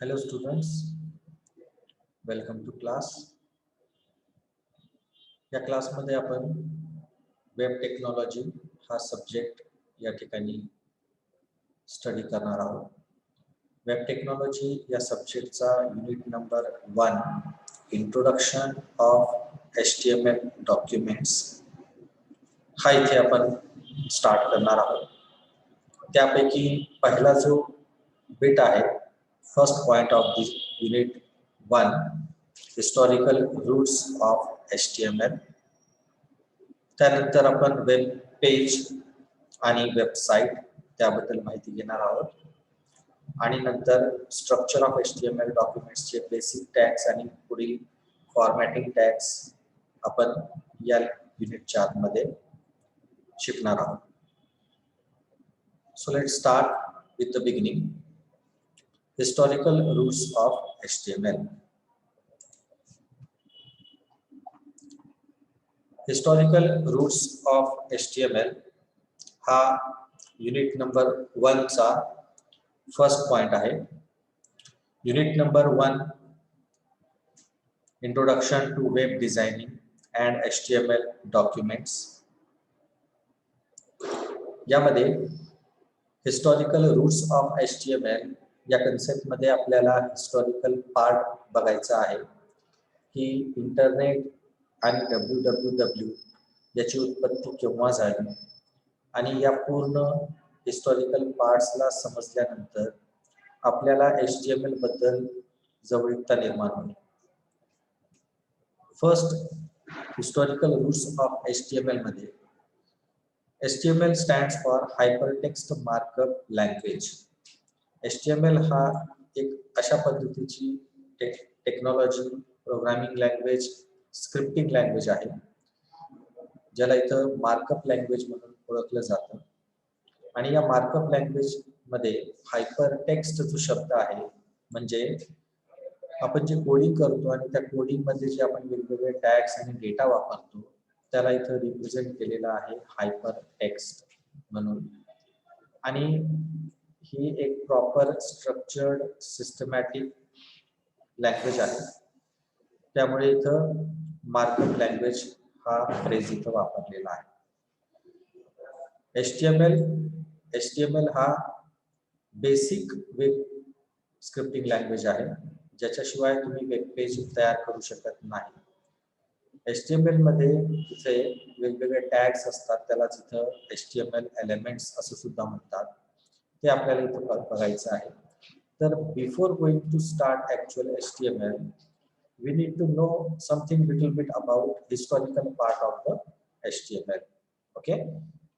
Hello students, welcome to class. या क्लासमध्ये आपण वेब टेक्नॉलॉजी हा सब्जेक्ट या ठिकाणी स्टडी करणार आहोत. वेब टेक्नॉलॉजी या सब्जेक्टचा unit number 1 introduction of HTML documents हा इथे आपण स्टार्ट करणार आहोत. त्यापैकी पहिला जो बिट आहे first point of this unit 1 historical roots of HTML. त्यानंतर आपण वेब पेज आणि वेबसाईट त्याबद्दल माहिती घेणार आहोत आणि नंतर स्ट्रक्चर ऑफ HTML डॉक्युमेंट्सचे बेसिक टॅग्स आणि पुढील फॉर्मॅटिंग टॅग्स आपण या युनिटच्या आतमध्ये शिकणार आहोत. So let's start with the beginning. Historical roots of HTML. Historical roots of HTML हा युनिट नंबर 1 चा फर्स्ट पॉइंट आहे. Unit number 1 introduction to web designing and HTML documents. यामध्ये हिस्टॉरिकल रूट्स ऑफ HTML या concept मध्ये आपल्याला historical part बघायचा आहे की इंटरनेट आणि www याची उत्पत्ती केव्हा झाली आणि या पूर्ण हिस्टॉरिकल पार्ट्सला समजल्यानंतर आपल्याला HTML बद्दल जवळीकता निर्माण होईल. First historical roots of HTML मध्ये HTML stands for hypertext markup language. HTML हा एक अशा पद्धतीची technology programming language scripting language आहे ज्याला इथं मार्कअप लँग्वेज म्हणून ओळखलं जातं. आणि या मार्कअप लँग्वेज मध्ये हायपरटेक्स्ट जो शब्द आहे म्हणजे आपण जे कोडिंग करतो आणि त्या कोडिंग मध्ये जे आपण वेगवेगळे टॅग्स आणि डेटा वापरतो त्याला इथं रिप्रेझेंट केलेला आहे हायपरटेक्स्ट म्हणून. आणि ही एक प्रॉपर स्ट्रक्चर्ड सिस्टमॅटिक लँग्वेज आहे. त्यामुळे इथं मार्कअप लँग्वेज हा फ्रेज इथं वापरलेला आहे. HTML हा बेसिक वेब स्क्रिप्टिंग लँग्वेज आहे ज्याच्याशिवाय तुम्ही वेब पेज तयार करू शकत नाही. HTML मध्ये इथे वेगवेगळे टॅग्स असतात त्याला इथं HTML एलिमेंट्स असं सुद्धा म्हणतात. ते आपल्याला इथं बघायचं आहे. तर before going to start actual HTML we need to know something little bit about historical part of the HTML. Okay,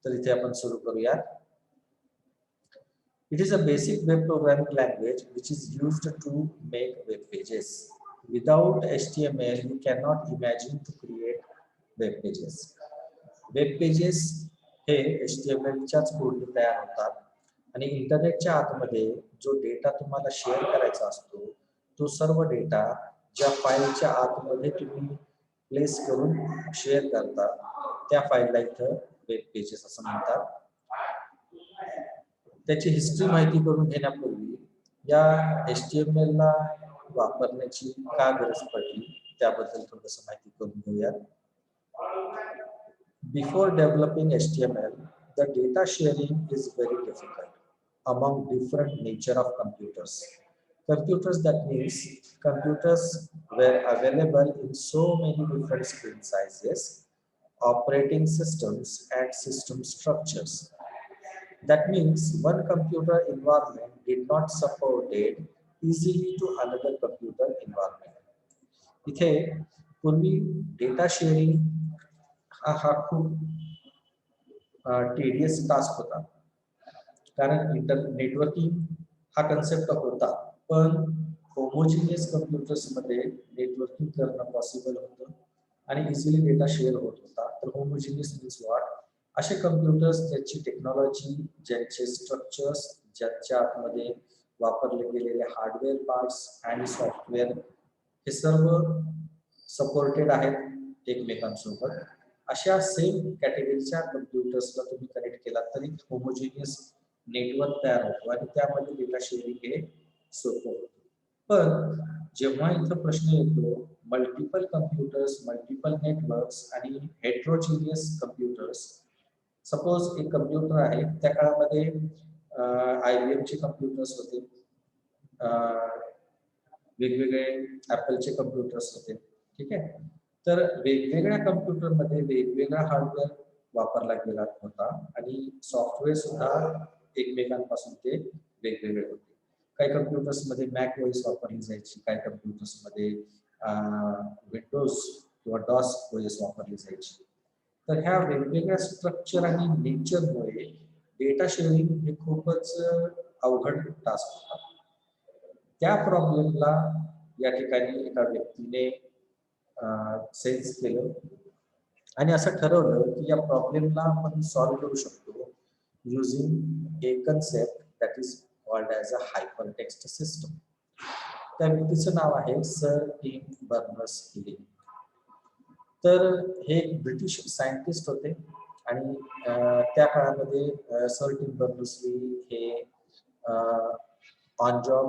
तर इथे आपण सुरू करूया. It is a basic web programming language which is used to make web pages. Without HTML you cannot imagine to create web pages. Web pages हे HTML च्याच कोडने तयार होतात आणि इंटरनेटच्या आतमध्ये जो डेटा तुम्हाला शेअर करायचा असतो तो सर्व डेटा ज्या फाईलच्या आतमध्ये तुम्ही प्लेस करून शेअर करता त्या फाईलला इथं वेब पेजेस असं म्हणतात. त्याची हिस्ट्री माहिती करून घेण्यापूर्वी या HTML ला वापरण्याची का गरज पडली त्याबद्दल थोडंसं माहिती करून घेऊया. Before developing HTML the data sharing is very difficult among different nature of computers. That means computers were available in so many different screen sizes, operating systems and system structures. That means one computer environment did not support it easily to another computer environment. इथे पूर्वी data sharing हा खूप tedious task होता कारण networking हा concept होता पण homogeneous computers मध्ये नेटवर्किंग करणं पॉसिबल होतं आणि इझिली डेटा शेअर होत होता. तर होमोजिनियस मीन्स व्हॉट, असे कम्प्युटर्स ज्याची टेक्नॉलॉजी ज्याचे स्ट्रक्चर्स ज्याच्या आतमध्ये वापरले गेलेले हार्डवेअर पार्ट्स आणि सॉफ्टवेअर हे सर्व सपोर्टेड आहेत एकमेकांसोबत. अशा सेम कॅटेगरीच्या कम्प्युटर्सला तुम्ही कनेक्ट केला तरी होमोजिनियस नेटवर्क तयार होतो आणि त्यामध्ये डेटा शेअरिंग हे सोपं होतं. पण जेव्हा इथं प्रश्न येतो मल्टिपल कम्प्युटर्स, मल्टिपल नेटवर्क्स आणि हेट्रोजिनियस कम्प्युटर्स. सपोज एक कम्प्युटर आहे, त्या काळामध्ये IBM चे कम्प्युटर्स होते, वेगवेगळे ॲपलचे कम्प्युटर्स होते, ठीक आहे. तर वेगवेगळ्या कम्प्युटरमध्ये वेगवेगळा हार्डवेअर वापरला गेला होता आणि सॉफ्टवेअर सुद्धा एकमेकांपासून ते वेगवेगळे होते. काही कम्प्युटर्समध्ये मॅक ओएस वापरली जायची, काही कम्प्युटर्समध्ये विंडोज किंवा डॉस ओएस वापरली जायची. तर ह्या वेगवेगळ्या स्ट्रक्चर आणि नेचरमुळे डेटा शेअरिंग हे खूपच अवघड टास्क होता. त्या प्रॉब्लेमला या ठिकाणी एका व्यक्तीने सेन्स केलं आणि असं ठरवलं की या प्रॉब्लेमला आपण सॉल्व्ह करू शकतो using A concept that is called as a hypertext system. त्या व्यक्तीचं नाव आहे सर टिम बर्नर्स-ली. तर हे एक ब्रिटिश सायंटिस्ट होते आणि त्या काळामध्ये सर टिम बर्नर्स-ली हे ऑन जॉब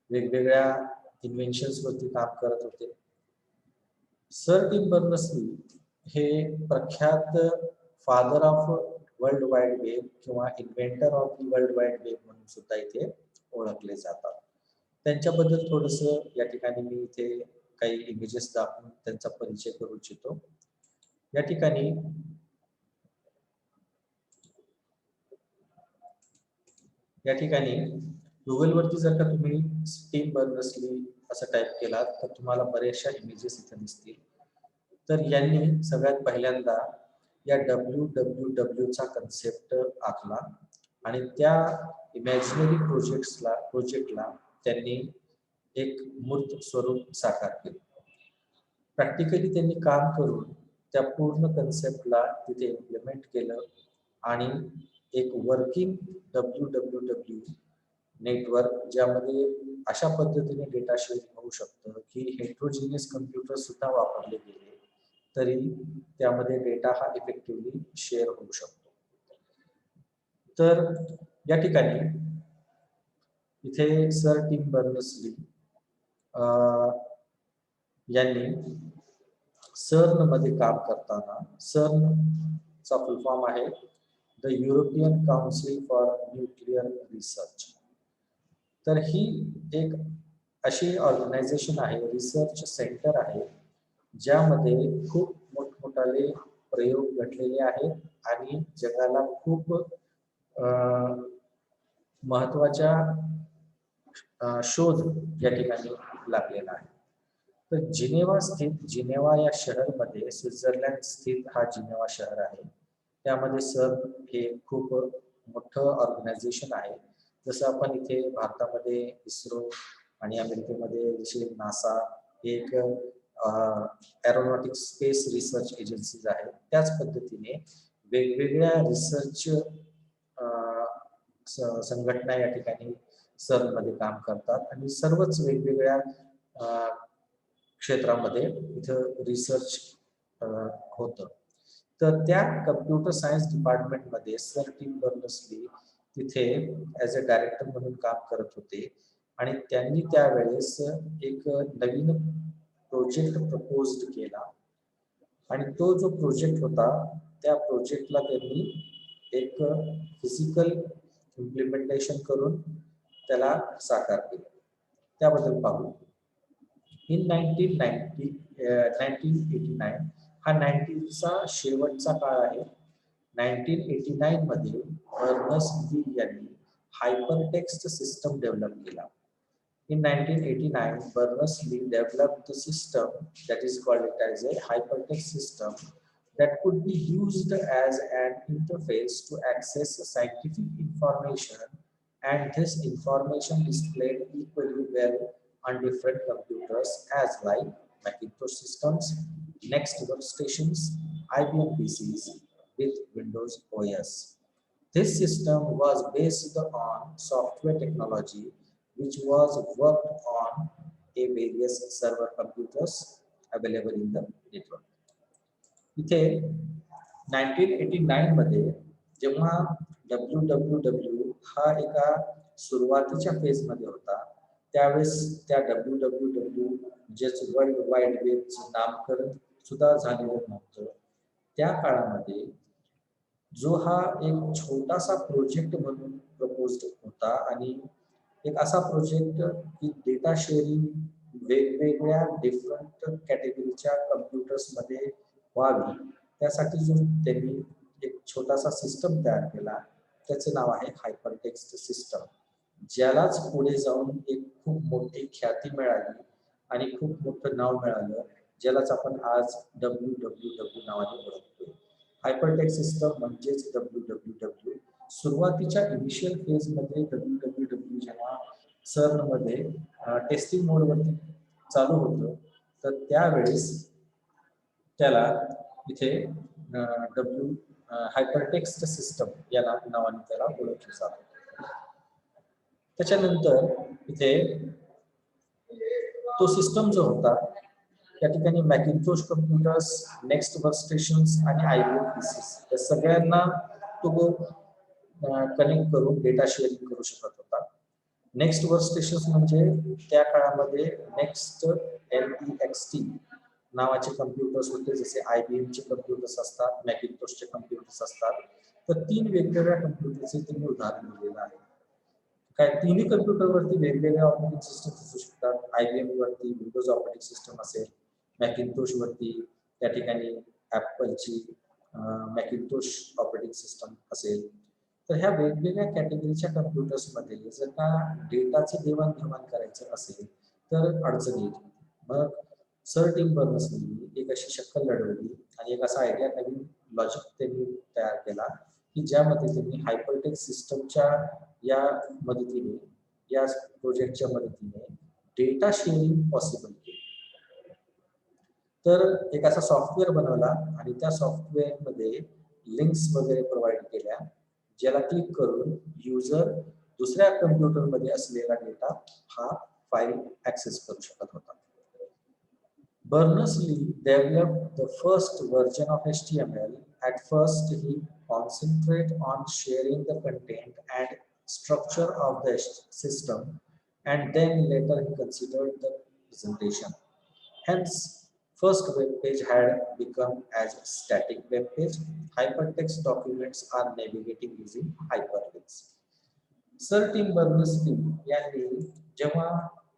वेगवेगळ्या इन्व्हेन्शन्सवरती काम करत होते. सर टिम बर्नर्स-ली हे प्रख्यात father of world wide web किंवा inventor of the world wide web म्हणून सुद्धा इथे ओळखले जातात. त्यांच्याबद्दल थोडंसं या ठिकाणी मी इथे काही इमेजेस दाखवून त्यांचा परिचय करू इच्छितो. या ठिकाणी गुगलवरती जर का तुम्ही टिम बर्नर्स-ली असं टाईप केलात तर तुम्हाला बऱ्याचशा इमेजेस इथे दिसतील. तर यांनी सगळ्यात पहिल्यांदा या WWWचा कन्सेप्ट आखला आणि त्या इमॅजिनरी प्रोजेक्टला त्यांनी एक मूर्त स्वरूप साकार केलं. प्रॅक्टिकली त्यांनी काम करून त्या पूर्ण कन्सेप्टला तिथे इम्प्लिमेंट केलं आणि एक वर्किंग WWW नेटवर्क ज्यामध्ये अशा पद्धतीने डेटा शेअरिंग होऊ शकतं की हेट्रोजिनियस कम्प्युटर सुद्धा वापरले गेले तरी त्यामध्ये डेटा हा इफेक्टिव्हली शेअर होऊ शकतो. तर या ठिकाणी इथे सर टिम बर्नर्स-ली यांनी CERN मध्ये काम करताना, CERNचा फुल फॉर्म आहे the European council for nuclear research. तर ही एक अशी ऑर्गनायझेशन आहे, रिसर्च सेंटर आहे, ज्यामध्ये खूप मोठमोठाले प्रयोग घडलेले आहेत आणि जगाला खूप महत्वाच्या शोध या ठिकाणी लागलेला आहे. तर जिनेवा या शहरमध्ये, स्वित्झर्लंड स्थित हा जिनेवा शहर आहे, त्यामध्ये CERN हे खूप मोठं ऑर्गनायझेशन आहे. जसं आपण इथे भारतामध्ये इस्रो आणि अमेरिकेमध्ये जसे नासा एक एरोनॉटिक्स स्पेस रिसर्च एजन्सीज आहेत, त्याच पद्धतीने वेगवेगळ्या रिसर्च संघटना या ठिकाणी CERN मध्ये काम करतात आणि सर्वच वेगवेगळ्या क्षेत्रामध्ये इथं रिसर्च होतं. तर त्या कम्प्युटर सायन्स डिपार्टमेंटमध्ये सर टिम बर्नर्स-ली तिथे ॲज अ डायरेक्टर म्हणून काम करत होते आणि त्यांनी त्यावेळेस एक नवीन प्रोजेक्ट प्रपोज्ड केला आणि तो जो प्रोजेक्ट होता त्या प्रोजेक्टला त्यांनी एक फिजिकल इम्प्लिमेंटेशन करून त्याला साकार केलं. त्याबद्दल पाहू. इन 1989 हा 90चा शेवटचा काळ आहे. 1989 मध्ये बर्नर्स-ली यांनी हायपरटेक्स्ट सिस्टम डेव्हलप केला. In 1989, Berners-Lee developed the system that is called as a hypertext system that could be used as an interface to access scientific information, and this information displayed equally well on different computers as like Macintosh systems, Next workstations, IBM PCs with Windows OS. This system was based on software technology which was worked on a various server computers available in the network. इथे 1989 मध्ये जेव्हा WWW हा एका सुरुवातीच्या फेजमध्ये होता, त्यावेळेस त्या WWW म्हणजेच वर्ल्ड वाईड वेबचं नामकरण सुद्धा झालेलं नव्हतं. त्या काळामध्ये जो हा एक छोटासा प्रोजेक्ट म्हणून प्रपोज्ड होता आणि एक असा प्रोजेक्ट की डेटा शेअरिंग वेगवेगळ्या डिफरंट कॅटेगरीच्या कम्प्युटर्समध्ये व्हावी, त्यासाठी जो त्यांनी एक छोटासा सिस्टम तयार केला, त्याचं नाव आहे हायपरटेक्स्ट सिस्टम, ज्यालाच पुढे जाऊन एक खूप मोठी ख्याती मिळाली आणि खूप मोठं नाव मिळालं, ज्यालाच आपण आज WWW नावाने ओळखतोय. हायपरटेक्स्ट सिस्टम म्हणजेच WWW. सुरुवातीच्या इनिशियल फेजमध्ये WWW जेव्हा CERN-मध्ये टेस्टिंग मोडवरती चालू होतं, तर त्यावेळेस त्याला इथे डब्ल्यू हायपरटेक्स्ट सिस्टम या नावाने त्याला ओळखलं जातं. त्याच्यानंतर इथे तो सिस्टम जो होता त्या ठिकाणी मॅकिंटोश कम्प्युटर्स, नेक्स्ट वर्कस्टेशन्स आणि IBM PCs या सगळ्यांना तो कनेक्ट करून डेटा शेअरिंग करू शकत होता. नेक्स्ट वर्कस्टेशन्स म्हणजे त्या काळामध्ये नेक्स्ट LEXT नावाचे कम्प्युटर्स होते, जसे IBMचे कम्प्युटर्स असतात, मॅकिंटोशचे कम्प्युटर्स असतात. तर 3 वेगवेगळ्या कम्प्युटरचे तुम्ही उदाहरण दिलेलं आहे. काय तिन्ही कम्प्युटरवरती वेगवेगळ्या ऑपरेटिंग सिस्टम असू शकतात. IBM वरती विंडोज ऑपरेटिंग सिस्टम असेल, मॅकिंटोश वरती त्या ठिकाणी ॲपलची मॅकिंटोश ऑपरेटिंग सिस्टम असेल. तर ह्या वेगवेगळ्या कॅटेगरीच्या कम्प्युटर्समध्ये जर का डेटाचं देवाणघेवाण करायचं असेल तर अडचण येईल. मग सर टिम बर्नर्स-नी एक अशी शक्कल लढवली आणि एक असा आयडिया नवीन लॉजिक त्यांनी तयार केला की ज्यामध्ये त्यांनी हायपरटेक्स्ट सिस्टमच्या या मदतीने, या प्रोजेक्टच्या मदतीने डेटा शेअरिंग पॉसिबल केली. तर एक असा सॉफ्टवेअर बनवला आणि त्या सॉफ्टवेअरमध्ये लिंक्स वगैरे प्रोव्हाइड केल्या, ज्याला क्लिक करून युजर दुसऱ्या कम्प्युटरमध्ये असलेला डेटा हा फाईल ऍक्सेस करू शकत होता. Berners-Lee developed the first version of HTML. At first, he concentrated on sharing the content and structure of the system, and then later he considered the presentation. Hence, first web page had become as static web page. Hypertext documents are navigating using hyperlinks. Sir Tim Berners-Lee यांनी जेव्हा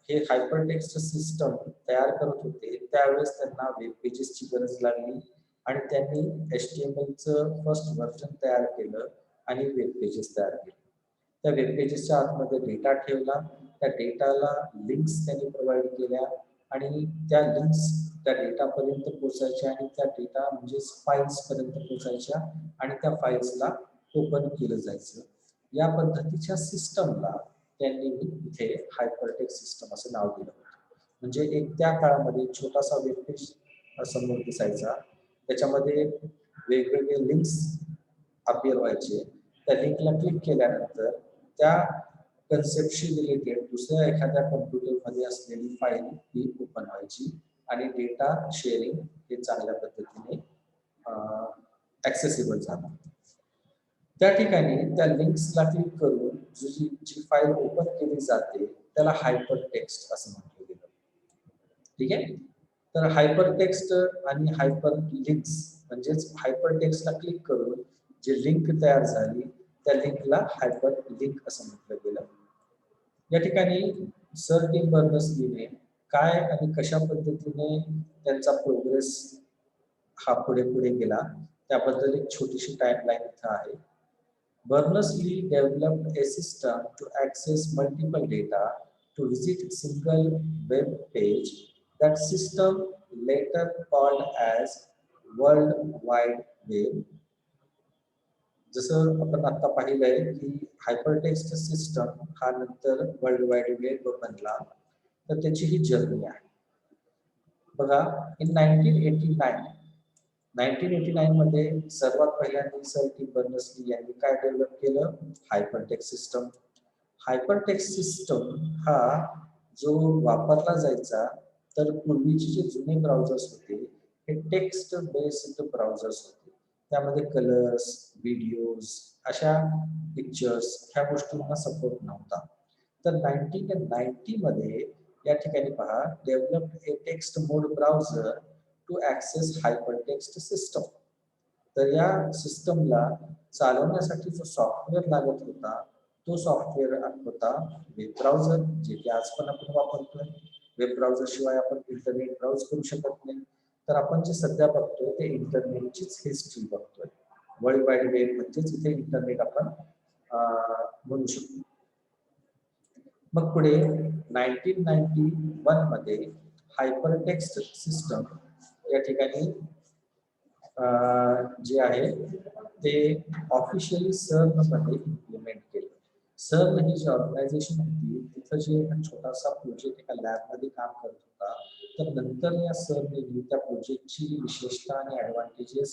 हे hypertext system तयार करत होते, त्यावेळेस त्यांना web पेजेसची गरज लागली आणि त्यांनी HTML-चं फर्स्ट व्हर्जन तयार केलं आणि वेब पेजेस तयार केले. त्या वेब पेजेसच्या आतमध्ये डेटा ठेवला, त्या डेटाला लिंक्स त्यांनी प्रोव्हाइड केल्या आणि त्या लिंक्स त्या डेटापर्यंत पोहोचायच्या आणि त्या डेटा म्हणजेच फाईल्सपर्यंत पोहोचायच्या आणि त्या फाईल्सला ओपन केलं जायचं. या पद्धतीच्या सिस्टमला त्यांनी इथे हायपरटेक्स्ट सिस्टम असं नाव दिलं होतं. म्हणजे एक त्या काळामध्ये छोटासा वेब पेज समोर दिसायचा, त्याच्यामध्ये वेगवेगळे लिंक्स अपीअर व्हायचे. त्या लिंकला क्लिक केल्यानंतर त्या कन्सेप्टशी रिलेटेड दुसऱ्या एखाद्या कम्प्युटरमध्ये असलेली फाईल ही ओपन व्हायची आणि डेटा शेअरिंग हे चांगल्या पद्धतीने ऍक्सेसिबल झालं. त्या ठिकाणी त्या लिंक्सला क्लिक करून जी फाईल ओपन केली जाते त्याला हायपरटेक्स्ट असं म्हटलं गेलं. ठीक आहे. तर हायपरटेक्स्ट आणि हायपर लिंक्स म्हणजेच हायपरटेक्स्टला क्लिक करून जी लिंक तयार झाली त्या लिंकला हायपर लिंक असं म्हटलं गेलं. या ठिकाणी सर टिम बर्नर्स-लीने काय आणि कशा पद्धतीने त्यांचा प्रोग्रेस हा पुढे गेला त्याबद्दल एक छोटीशी टाइमलाईन इथं आहे. Berners-Lee developed a system to access multiple data to visit a single web page. That system, later called as World Wide Web. जसं आपण आता पाहिलंय की हायपरटेक्स्ट सिस्टम हा नंतर वर्ल्ड वाईड वेब बनला, तर त्याची ही जर्नी आहे. बघा, इन 1989 मध्ये सर्वात पहिल्यांदा सर टिम बर्नर्स-ली यांनी काय डेव्हलप केलं? Hypertext system. हायपरटेक्स्ट सिस्टम हा जो वापरला जायचा, तर पूर्वीचे जे जुने ब्राउझर्स होते हे टेक्स्ट बेस्ड ब्राउझर्स होते. त्यामध्ये कलर्स, व्हिडिओज, अशा पिक्चर्स ह्या गोष्टींना सपोर्ट नव्हता. तर 1990 मध्ये या ठिकाणी पहा, developed a text mode browser to access hypertext system. तर या सिस्टमला चालवण्यासाठी जो सॉफ्टवेअर लागत होता तो सॉफ्टवेअर होता वेब ब्राउझर, जे की आज पण आपण वापरतोय. वेब ब्राउझर शिवाय आपण इंटरनेट ब्राउज करू शकत नाही. तर आपण जे सध्या बघतोय ते इंटरनेटचीच हिस्ट्री बघतोय. वर्ल्ड वाईड वेब म्हणजेच इथे इंटरनेट आपण म्हणू शकतो. मग पुढे 1991 मध्ये हायपरटेक्स्ट सिस्टम या ठिकाणी जे आहे ते ऑफिशियली सर्न मध्ये इम्प्लिमेंट केलं. सर्न ही जी ऑर्गनायझेशन होती तिथं जे छोटासा प्रोजेक्ट एका लॅब मध्ये काम करत होता, तर नंतर या सर्नने त्या प्रोजेक्टची विशेषता आणि ऍडव्हान्टेजेस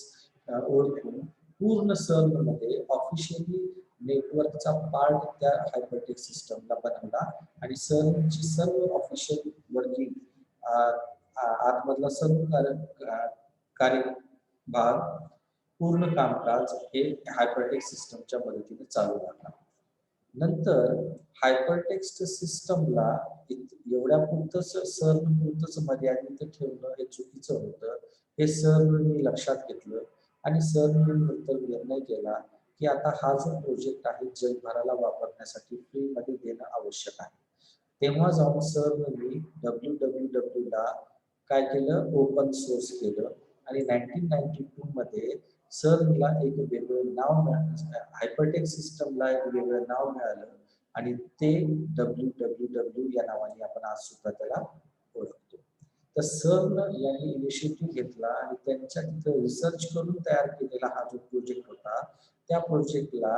ओळखून पूर्ण सर्न मध्ये ऑफिशियली नेटवर्कचा पार्ट त्या हायपरटेक्स्ट सिस्टमला बनवला आणि सर्नची सर्व ऑफिशियल वर्किंग आतमधला सर्व कार्यभाग पूर्ण कामकाज हे हायपरटेक्स्ट सिस्टमच्या मदतीने चालू लागला. नंतर हायपरटेक्स्ट सिस्टमला एवढ्या पुरतच सर्न पुरतच मर्यादित ठेवणं हे चुकीचं होतं. हे सर्ननी लक्षात घेतलं आणि सर्नने नंतर निर्णय केला की आता हा जो प्रोजेक्ट आहे जगभराला वापरण्यासाठी फ्री मध्ये देणं आवश्यक आहे. तेव्हा जाऊन सर्ननी WWW ला काय केलं, ओपन सोर्स केलं आणि 1992 मध्ये सर्नला एक वेगळं नाव मिळालं, हायपरटेक्स्ट सिस्टमला एक वेगळं नाव मिळालं आणि ते WWW या नावाने आपण आज सुद्धा त्याला ओळखतो. तर सर्न यांनी इनिशिएटिव्ह घेतला आणि त्यांच्या तिथं रिसर्च करून तयार केलेला हा जो प्रोजेक्ट होता, त्या प्रोजेक्टला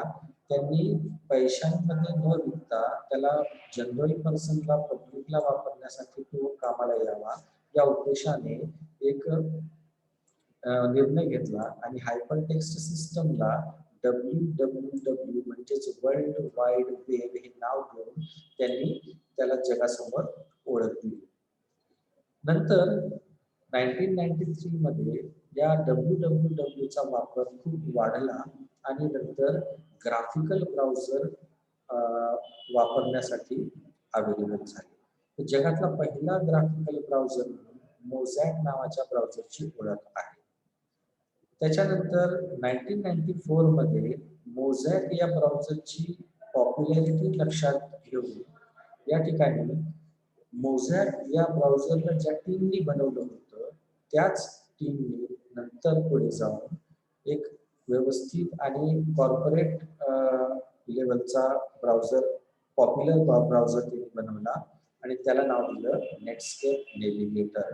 त्यांनी पैशांमध्ये न विकता त्याला जनरल पर्सनला, पब्लिकला वापरण्यासाठी तो कामाला यावा या उद्देशाने एक निर्णय घेतला आणि हायपरटेक्स्ट सिस्टमला WWW म्हणजेच वर्ल्ड वाईड वेब हे नाव देऊन त्यांनी त्याला जगासमोर ओळख दिली. नंतर 1993 मध्ये या WWW चा वापर खूप वाढला आणि नंतर ग्राफिकल ब्राउझर वापरण्यासाठी अवेलेबल झाले. जगातला पहिला ग्राफिकल ब्राउझर म्हणून मोझॅक नावाच्या ब्राउझरची ओळख आहे. त्याच्यानंतर 1994 मध्ये मोझॅक या ब्राउझरची पॉप्युलॅरिटी लक्षात घेऊन या ठिकाणी मोझॅक या ब्राउझरला ज्या टीमनी बनवलं होतं त्याच टीमने नंतर पुढे जाऊन एक व्यवस्थित आणि कॉर्पोरेट लेवलचा ब्राउझर, पॉप्युलर ब्राउझर त्यांनी बनवला आणि त्याला नाव दिलं नेटस्केप नेव्हिगेटर.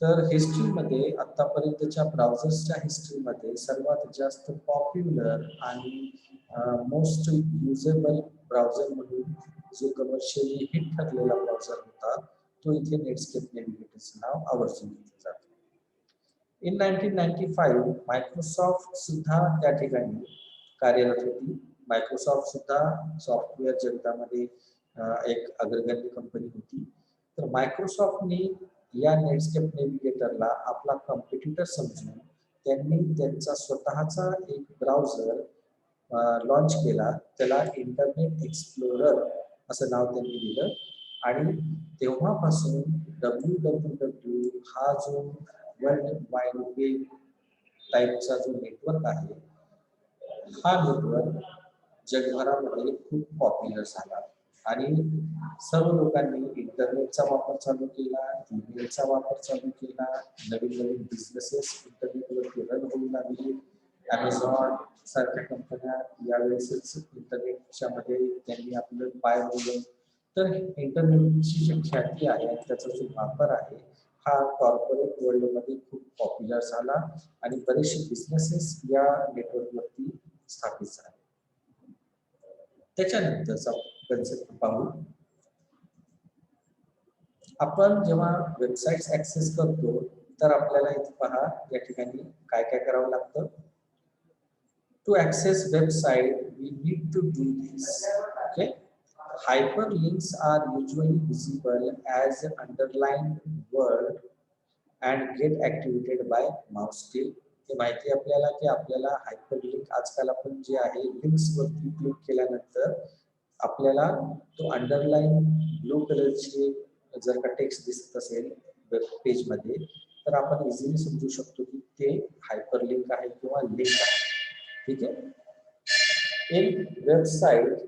तर हिस्ट्रीमध्ये आतापर्यंतच्या ब्राउझर्सच्या हिस्ट्रीमध्ये सर्वात जास्त पॉप्युलर आणि मोस्ट युजेबल ब्राउझर म्हणून जो कमर्शियली हिट ठरलेला ब्राउझर होता तो इथे नेटस्केप नेव्हिगेटरचं नाव आवर्जून घेतलं जातं. इन 1995 मायक्रोसॉफ्ट सुद्धा त्या ठिकाणी कार्यरत होती. मायक्रोसॉफ्ट सुद्धा सॉफ्टवेअर जगतामध्ये एक अग्रगण्य कंपनी होती. तर मायक्रोसॉफ्टने या नेटस्केप नेव्हिगेटरला आपला कॉम्पिटिटर समजून त्यांनी त्यांचा स्वतःचा एक ब्राउझर लॉन्च केला. त्याला इंटरनेट एक्सप्लोरर असं नाव त्यांनी दिलं आणि तेव्हापासून WWW हा जो वर्ल्ड वाईड वेब टाईपचा जो नेटवर्क आहे हा नेटवर्क जगभरामध्ये खूप पॉप्युलर झाला आणि सर्व लोकांनी इंटरनेटचा वापर चालू केला, ईमेलचा वापर चालू केला, नवीन नवीन बिझनेसेस इंटरनेटवरती रन होऊ लागले. Amazon सारख्या कंपन्या यावेळेसच इंटरनेटच्या मध्ये त्यांनी आपलं पाय रोवलं. तर इंटरनेटची जी ख्याती आहे आणि त्याचा जो वापर आहे हा कॉर्पोरेट वर्ल्ड मध्ये खूप पॉप्युलर झाला आणि बरेचसे बिझनेसेस या नेटवर्कवरती स्थापित झाले. त्याच्यानंतरचा कन्सेप्ट पाहू. आपण जेव्हा वेबसाईट्स ऍक्सेस करतो तर आपल्याला इथे पहा या ठिकाणी काय काय करावं लागतं. To access website, we need to do this. Okay, hyperlinks are usually visible as an underlined word and get activated by mouse click. हे माहिती आपल्याला की आपल्याला हायपरलिंक आजकाल आपण जे आहे लिंक्स वरती क्लिक केल्यानंतर आपल्याला तो अंडरलाईन ब्लू कलरची जर का टेक्स्ट दिसत असेल वेब पेज मध्ये तर आपण इझिली समजू शकतो की ते हायपरलिंक आहे किंवा लिंक आहे. ठीक आहे. In website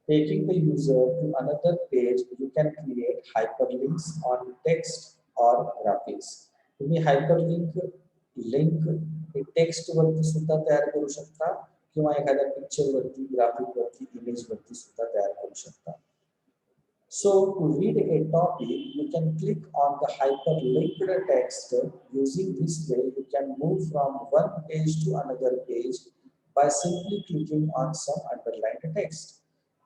taking the user to another page, you can create hyperlinks on text or graphics. तुम्ही hyperlink लिंक हे टेक्स्ट वरती सुद्धा तयार करू शकता किंवा एखाद्या पिक्चर वरती, ग्राफिक वरती, इमेज वरती सुद्धा तयार करू शकता. So to read a topic, you can click on the hyperlinked text. Using this way, you can move from one page to another page by simply clicking on some underlined text.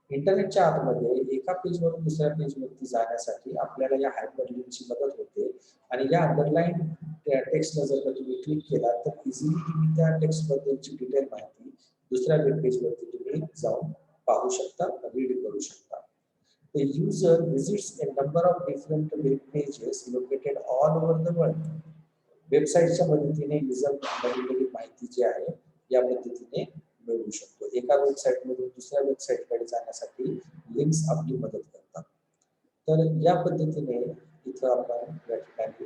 इंटरनेटच्या आतमध्ये एका पेजवरून दुसऱ्या पेजवरती जाण्यासाठी आपल्याला या हायपरलिंकची मदत होते आणि या अंडरलाईन टेक्स्टला जर का तुम्ही क्लिक केला तर इझिली तुम्ही त्या टेक्स्ट बद्दलची डिटेल माहिती दुसऱ्या वेब पेजवरती तुम्ही जाऊन पाहू शकता, रीड करू शकता. The user visits a number of different web pages located all over the world. वेबसाईटच्या मदतीने युजर नवीन माहिती जी आहे या पद्धतीने मिळवू शकतो. एका वेबसाईट मधून दुसऱ्या वेबसाईटकडे जाण्यासाठी लिंक्स आपली मदत करतात. तर या पद्धतीने इथं आपण या ठिकाणी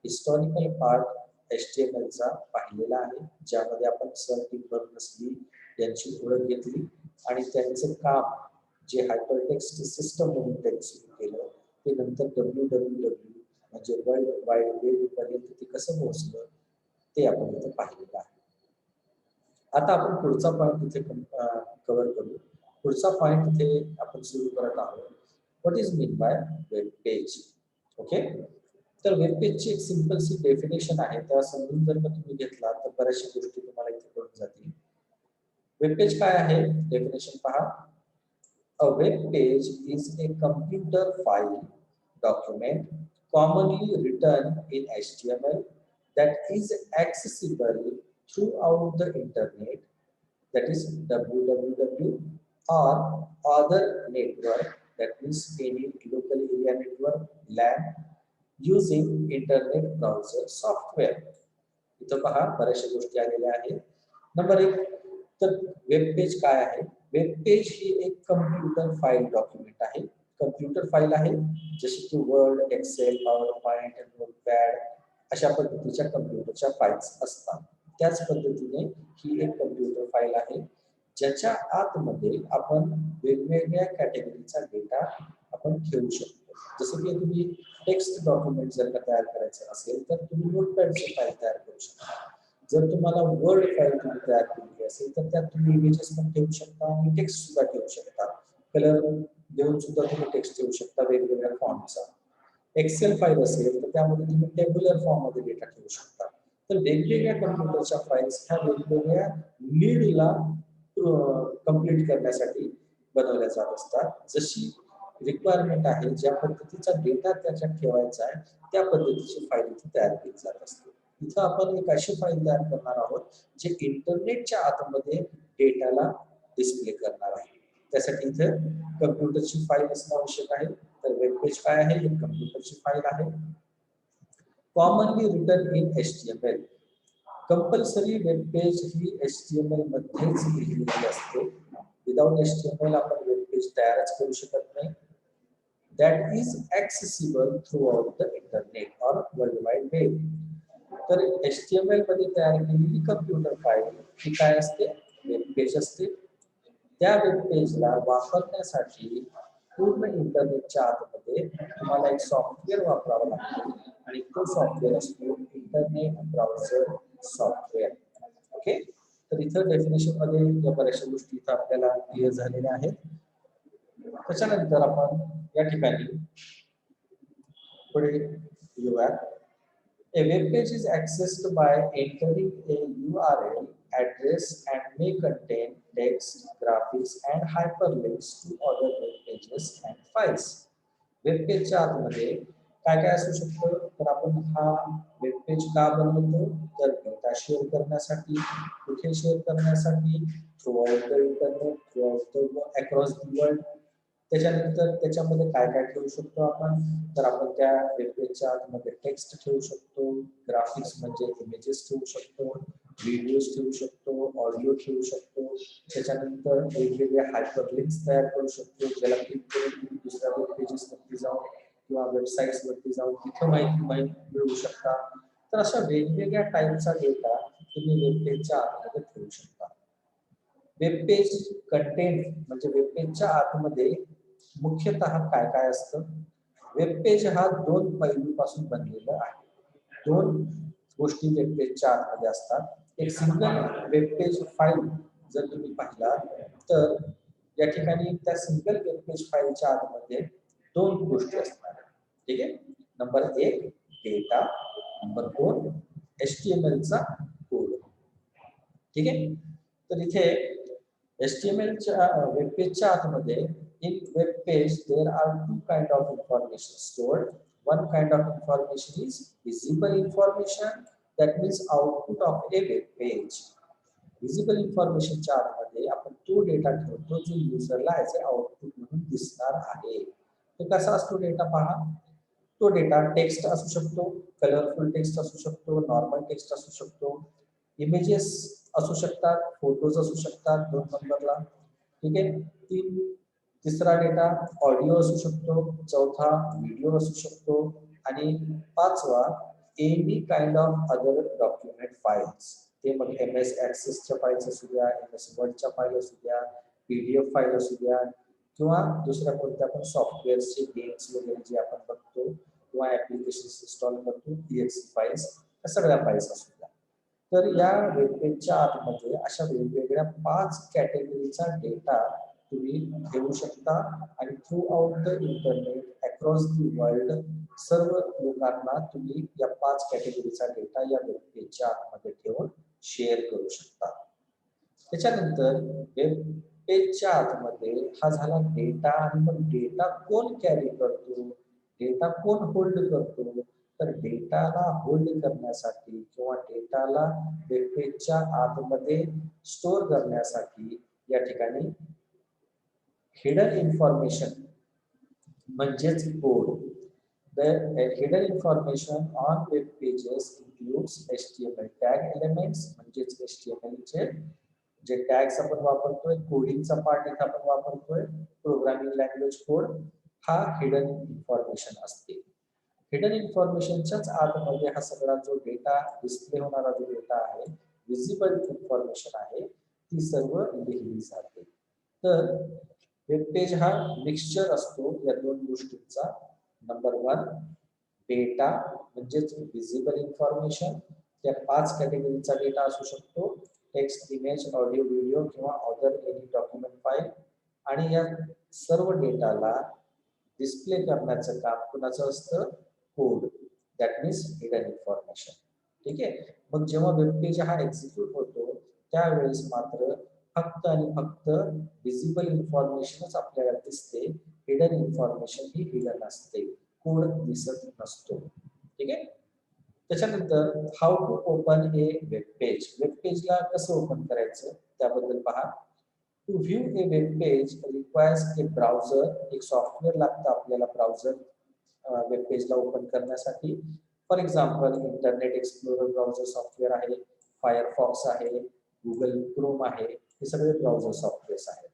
हिस्टॉरिकल पार्ट HTML चा पाहिलेला आहे, ज्यामध्ये आपण सर टिम्बर्नर्स-ली यांची ओळख घेतली आणि त्यांचं काम जे हायपरटेक्स्ट सिस्टम म्हणून त्यांनी सुरू केलं ते नंतर WWW म्हणजे वर्ल्ड वाईड वेब पर्यंत ते कसं पोहोचलं ते आपण इथे पाहिलेलं आहे. आता आपण पुढचा पॉइंट इथे कव्हर करू. पुढचा पॉइंट इथे आपण सुरू करत आहोत. What is mean by web page. Okay, तर वेब पेजची एक सिंपलशी डेफिनेशन आहे, त्या समजून जर का तुम्ही घेतला तर बऱ्याचशा गोष्टी तुम्हाला इथे कळून जातील. वेब पेज काय आहे डेफिनेशन पहा. A web page is a computer file document commonly written in HTML that is accessible throughout the internet, that is www, or other network, that means any local area network, LAN, using internet browser software. इथं पहा बऱ्याचशा गोष्टी आलेल्या आहेत. Number 1 तर web page काय आहे. Web page ही एक कम्प्युटर फाईल डॉक्युमेंट आहे. कम्प्युटर फाईल आहे जशी की Word, Excel, PowerPoint, Notepad अशा पद्धतीच्या कम्प्युटरच्या फाईल्स असतात. त्याच पद्धतीने ही एक कम्प्युटर फाईल आहे ज्याच्या आतमध्ये आपण वेगवेगळ्या कॅटेगरीचा डेटा आपण ठेवू शकतो. जसं की तुम्ही टेक्स्ट डॉक्युमेंट जर का तयार करायचं असेल तर तुम्ही नोटपॅडची फाईल तयार करू शकता. जर तुम्हाला वर्ड फाईल तुम्ही तयार केली असेल तर त्यात तुम्ही इमेजेस पण ठेवू शकता आणि टेक्स्ट सुद्धा ठेवू शकता. कलर देऊन सुद्धा तुम्ही टेक्स्ट ठेवू शकता वेगवेगळ्या फॉर्मचा. एक्सेल फाईल असेल तर त्यामध्ये तुम्ही टेबुलर फॉर्म मध्ये डेटा ठेवू शकता. तर वेगवेगळ्या कम्प्युटरच्या फाईल्स ह्या वेगवेगळ्या नीडला कंप्लीट करण्यासाठी बनवल्या जात असतात. जशी रिक्वायरमेंट आहे, ज्या पद्धतीचा डेटा त्याच्यात ठेवायचा आहे त्या पद्धतीची फाईल इथे तयार केली जात असते. इथं आपण एक अशी फाईल तयार करणार आहोत जे इंटरनेटच्या आतमध्ये डेटाला डिस्प्ले करणार आहे. त्यासाठी इथे कम्प्युटरची फाईल असणं आवश्यक आहे. तर वेब पेज काय आहे, एक कम्प्युटरची फाईल आहे. Commonly written in HTML. Compulsory web page he HTML मध्येच लिहिलेली असते. विदाउट HTML आपण वेब पेज तयारच करू शकत नाही. That is accessible throughout the internet or world wide web. तर HTML मध्ये तयार केलेली कम्प्युटर फाईल ही काय असते, वेब पेज असते. त्या वेब पेजला वापरण्यासाठी पूर्ण इंटरनेटच्या आतमध्ये तुम्हाला एक सॉफ्टवेअर वापरावं लागतं आणि तो सॉफ्टवेअर असतो इंटरनेट ब्राउझर सॉफ्टवेअर. ओके, तर इथं डेफिनेशन मध्ये या बऱ्याचशा गोष्टी इथं आपल्याला क्लिअर झालेल्या आहेत. त्याच्यानंतर आपण या ठिकाणी पुढे येऊया. A web page is accessed by entering a URL address and may contain text, graphics, and hyperlinks to other web pages and files. Web पेजच्या आतमध्ये काय काय असू शकतं, तर आपण हा वेब पेज का बनवतो, तर डेटा शेअर करण्यासाठी, कुठे शेअर करण्यासाठी, through out the internet, through out the across the world. त्याच्यानंतर त्याच्यामध्ये काय काय ठेवू शकतो आपण, तर आपण त्या वेब पेजच्या आतमध्ये टेक्स्ट ठेवू शकतो, ग्राफिक्स म्हणजे इमेजेस ठेवू शकतो, व्हिडिओज ठेवू शकतो, ऑडिओ ठेवू शकतो, त्याच्यानंतर वेगवेगळे हायपरलिंक्स तयार करू शकतो, ज्याला क्लिक करून तुम्ही दुसऱ्या वेब पेजेसवरती जाऊन किंवा वेबसाईट्सवरती जाऊन तिथं माहिती मिळवू शकता. तर अशा वेगवेगळ्या टाईपचा डेटा तुम्ही वेब पेजच्या आतमध्ये ठेवू शकता. वेब पेज कंटेंट म्हणजे वेब पेजच्या आतमध्ये मुख्यतः काय काय असतं? वेब पेज हा दोन पैलूपासून बनलेला आहे. दोन गोष्टी वेब पेजच्या आतमध्ये असतात. एक सिंगल वेब पेज फाईल जर तुम्ही पाहिला तर या ठिकाणी त्या सिंगल वेब पेज फाईलच्या आतमध्ये दोन गोष्टी असणार. ठीक आहे. नंबर 1 डेटा, नंबर 2 HTML चा कोड. ठीक आहे. तर इथे HTML च्या वेब पेजच्या आतमध्ये in web page there are two kind of information stored. One kind of information is visible information, that means output of a web page. Visible information च्या आतमध्ये आपण तो डेटा ठेवतो जो युजरला ॲज अ आउटपुट म्हणून दिसणार आहे. तो कसा असतो डेटा पहा. तो डेटा टेक्स्ट असू शकतो, कलरफुल टेक्स्ट असू शकतो, नॉर्मल टेक्स्ट असू शकतो, इमेजेस असू शकतात, फोटोज असू शकतात 2 नंबरला. ठीक आहे. तिसरा डेटा ऑडिओ असू शकतो, चौथा व्हिडिओ असू शकतो आणि पाचवा any kind of other document files. ते मग MS ॲक्सेसच्या फाइल्स असू द्या, MS वर्डच्या फाईल असू द्या, PDF फाईल असू द्या किंवा दुसऱ्या कोणत्या पण सॉफ्टवेअरचे गेम्स वगैरे जे आपण बघतो किंवा ॲप्लिकेशन्स इन्स्टॉल करतो EXE फाइल्स, त्या सगळ्या फाइल्स असू द्या. तर या वेब पेजच्या आतमध्ये अशा वेगवेगळ्या 5 कॅटेगरीचा डेटा तुम्ही ठेवू शकता आणि through out the internet across the world सर्व लोकांना तुम्ही या 5 कॅटेगरीचा डेटा या वेब पेजच्या आतमध्ये ठेवून शेअर करू शकता. त्याच्यानंतर वेब पेजच्या आतमध्ये हा झाला डेटा. आणि मग डेटा कोण कॅरी करतो, डेटा कोण होल्ड करतो? तर डेटाला होल्ड करण्यासाठी किंवा डेटाला वेब पेजच्या आतमध्ये स्टोअर करण्यासाठी या ठिकाणी हिडन इन्फॉर्मेशन म्हणजेच code. The hidden information on web pages includes HTML tag elements म्हणजेच HTML चे जे टॅग्स आपण वापरतोय, कोडिंगचा पार्ट इथे आपण वापरतोय, प्रोग्रामिंग लँग्वेज कोड हा हिडन इन्फॉर्मेशन असते. हिडन इन्फॉर्मेशनच्याच आतमध्ये हा सगळा जो डेटा डिस्प्ले होणारा जो डेटा आहे, विजिबल इन्फॉर्मेशन आहे, ती सर्व लिहिली जाते. तर वेब पेज हा मिक्सचर असतो या दोन गोष्टींचा. नंबर 1 डेटा म्हणजेच विजिबल इन्फॉर्मेशन. त्या 5 कॅटेगरीचा डेटा असू शकतो, टेक्स्ट, इमेज, ऑडिओ, व्हिडिओ किंवा अदर एनी डॉक्युमेंट फाईल. आणि या सर्व डेटाला डिस्प्ले करण्याचं काम कुणाचं असतं? Code, that means hidden information. ठीक आहे. मग जेव्हा वेब पेज हा एक्झिक्यूट होतो त्यावेळेस मात्र फक्त आणि फक्त विजिबल इन्फॉर्मेशनच आपल्याला दिसते, हिडन इन्फॉर्मेशन ही हिडन असते, कोड दिसत नसतो. ठीक आहे. त्याच्यानंतर how to open a web page. Web पेजला कसं ओपन करायचं त्याबद्दल पहा. To view a web page requires a browser. एक सॉफ्टवेअर लागतं आपल्याला ब्राउझर वेब पेजला ओपन करण्यासाठी. For example internet explorer browser software आहे, फायरफॉक्स आहे, गुगल क्रोम आहे, हे सगळे ब्राउझर सॉफ्टवेअर्स आहेत.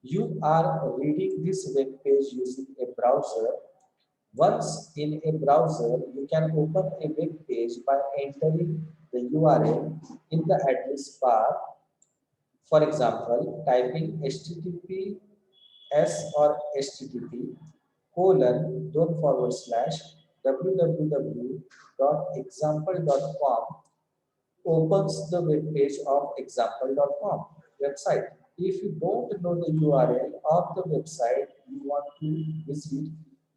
You are reading this web page using a browser. Once in a browser, you can open a web page by entering the URL in the address bar. For example, typing HTTPS or HTTP :/www.example.com opens the web page of example.com website. If you don't know the URL of the website you want to visit,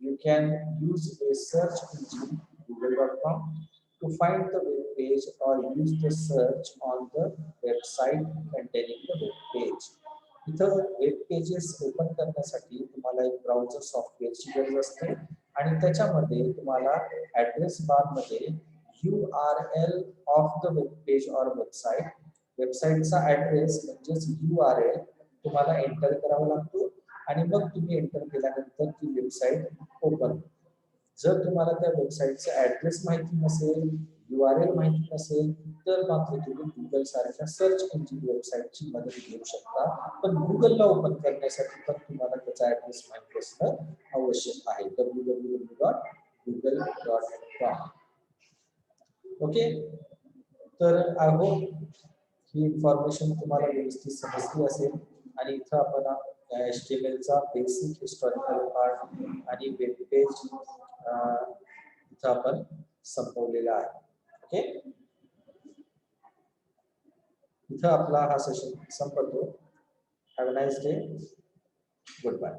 you can use a search engine google.com to find the web page or use the search on the website containing the web page. इथं web pages open करण्यासाठी तुम्हाला एक browser सॉफ्टवेअरची गरज असते आणि त्याच्यामध्ये तुम्हाला ॲड्रेस बारमध्ये URL of the web page or website, वेबसाईटचा ॲड्रेस म्हणजेच URL तुम्हाला एंटर करावा लागतो आणि मग तुम्ही एंटर केल्यानंतर ती वेबसाईट ओपन. जर तुम्हाला त्या वेबसाईटचा ॲड्रेस माहिती नसेल, URL माहिती नसेल तर मात्र तुम्ही गुगल सारख्या सर्च इंजिन वेबसाईटची मदत घेऊ शकता, पण गुगलला ओपन करण्यासाठी पण तुम्हाला त्याचा ऍड्रेस माहिती असणं आवश्यक आहे. www.google.com. ओके, तर आय होप ही इन्फॉर्मेशन तुम्हाला व्यवस्थित समजली असेल आणि इथं आपण HTML चा बेसिक हिस्टॉरिकल पार्ट आणि वेब पेज इथं आपण संपवलेला आहे. ओके, इथं आपला हा सेशन संपतो. Have a nice day. Good bye.